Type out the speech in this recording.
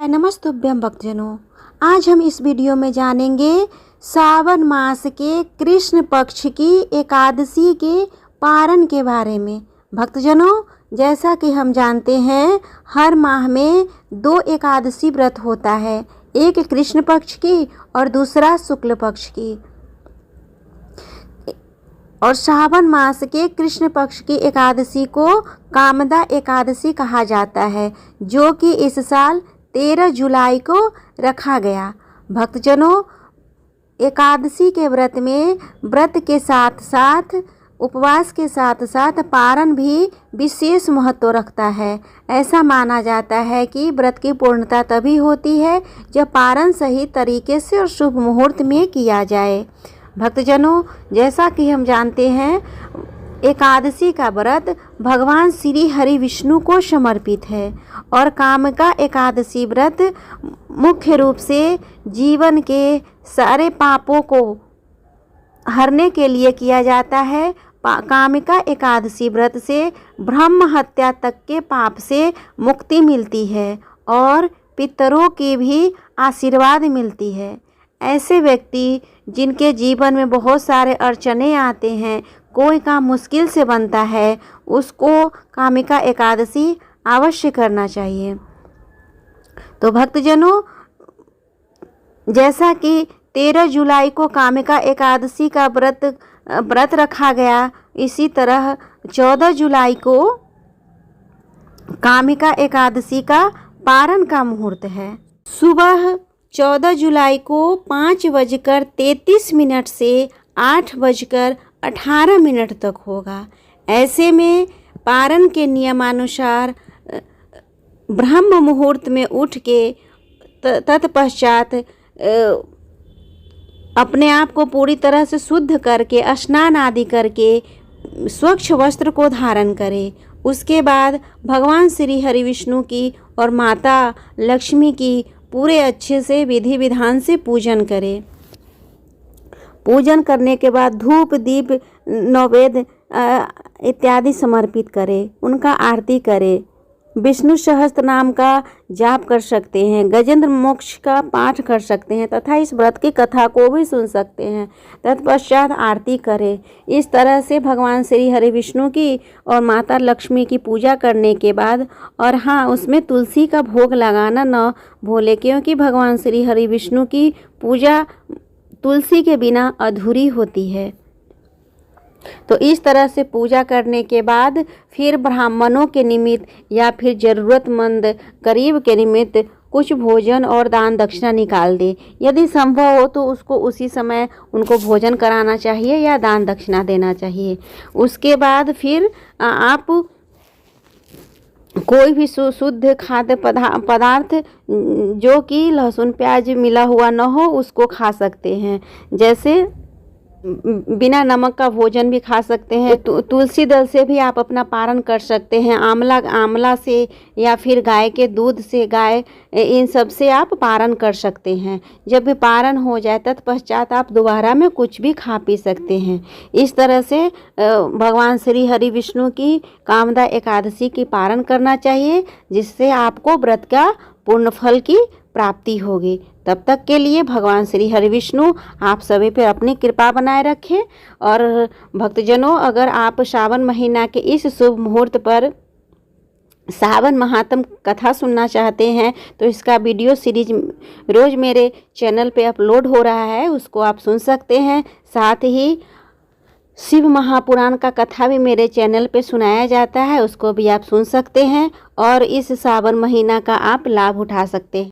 नमस्तुभ्यं भक्तजनों। आज हम इस वीडियो में जानेंगे सावन मास के कृष्ण पक्ष की एकादशी के पारण के बारे में। भक्तजनों, जैसा कि हम जानते हैं, हर माह में 2 एकादशी व्रत होता है, एक कृष्ण पक्ष की और दूसरा शुक्ल पक्ष की। और सावन मास के कृष्ण पक्ष की एकादशी को कामदा एकादशी कहा जाता है, जो कि इस साल 13 जुलाई को रखा गया। भक्तजनों, एकादशी के व्रत में व्रत के साथ साथ उपवास के साथ साथ पारण भी विशेष महत्व रखता है। ऐसा माना जाता है कि व्रत की पूर्णता तभी होती है जब पारण सही तरीके से और शुभ मुहूर्त में किया जाए। भक्तजनों, जैसा कि हम जानते हैं, एकादशी का व्रत भगवान श्री हरि विष्णु को समर्पित है और कामिका एकादशी व्रत मुख्य रूप से जीवन के सारे पापों को हरने के लिए किया जाता है। कामिका एकादशी व्रत से ब्रह्म हत्या तक के पाप से मुक्ति मिलती है और पितरों की भी आशीर्वाद मिलती है। ऐसे व्यक्ति जिनके जीवन में बहुत सारे अड़चने आते हैं, कोई काम मुश्किल से बनता है, उसको कामिका एकादशी अवश्य करना चाहिए। तो भक्तजनों, जैसा कि 13 जुलाई को कामिका एकादशी का व्रत रखा गया, इसी तरह 14 जुलाई को कामिका एकादशी का पारण का मुहूर्त है। सुबह 14 जुलाई को 5:33 से 8:18 तक होगा। ऐसे में पारण के नियमानुसार ब्रह्म मुहूर्त में उठ के तत्पश्चात अपने आप को पूरी तरह से शुद्ध करके स्नान आदि करके स्वच्छ वस्त्र को धारण करें। उसके बाद भगवान श्री हरि विष्णु की और माता लक्ष्मी की पूरे अच्छे से विधि विधान से पूजन करें। पूजन करने के बाद धूप दीप नैवेद्य इत्यादि समर्पित करें, उनका आरती करें, विष्णु सहस्त्र नाम का जाप कर सकते हैं, गजेंद्र मोक्ष का पाठ कर सकते हैं तथा इस व्रत की कथा को भी सुन सकते हैं। तत्पश्चात आरती करें। इस तरह से भगवान श्री हरि विष्णु की और माता लक्ष्मी की पूजा करने के बाद, और हाँ, उसमें तुलसी का भोग लगाना न भूलें, क्योंकि भगवान श्री हरि विष्णु की पूजा तुलसी के बिना अधूरी होती है। तो इस तरह से पूजा करने के बाद फिर ब्राह्मणों के निमित्त या फिर ज़रूरतमंद गरीब के निमित्त कुछ भोजन और दान दक्षिणा निकाल दे। यदि संभव हो तो उसको उसी समय उनको भोजन कराना चाहिए या दान दक्षिणा देना चाहिए। उसके बाद फिर आप कोई भी शुद्ध खाद्य पदार्थ जो कि लहसुन प्याज मिला हुआ न हो, उसको खा सकते हैं। जैसे बिना नमक का भोजन भी खा सकते हैं। तुलसी दल से भी आप अपना पारण कर सकते हैं। आंवला से या फिर गाय के दूध से, इन सब से आप पारण कर सकते हैं। जब भी पारण हो जाए तत्पश्चात आप दोबारा में कुछ भी खा पी सकते हैं। इस तरह से भगवान श्री हरि विष्णु की कामदा एकादशी की पारण करना चाहिए, जिससे आपको व्रत का पूर्ण फल की प्राप्ति होगी। तब तक के लिए भगवान श्री हरि विष्णु आप सभी पर अपनी कृपा बनाए रखें। और भक्तजनों, अगर आप सावन महीना के इस शुभ मुहूर्त पर सावन महात्म कथा सुनना चाहते हैं तो इसका वीडियो सीरीज रोज़ मेरे चैनल पे अपलोड हो रहा है, उसको आप सुन सकते हैं। साथ ही शिव महापुराण का कथा भी मेरे चैनल पे सुनाया जाता है, उसको भी आप सुन सकते हैं और इस सावन महीना का आप लाभ उठा सकते हैं।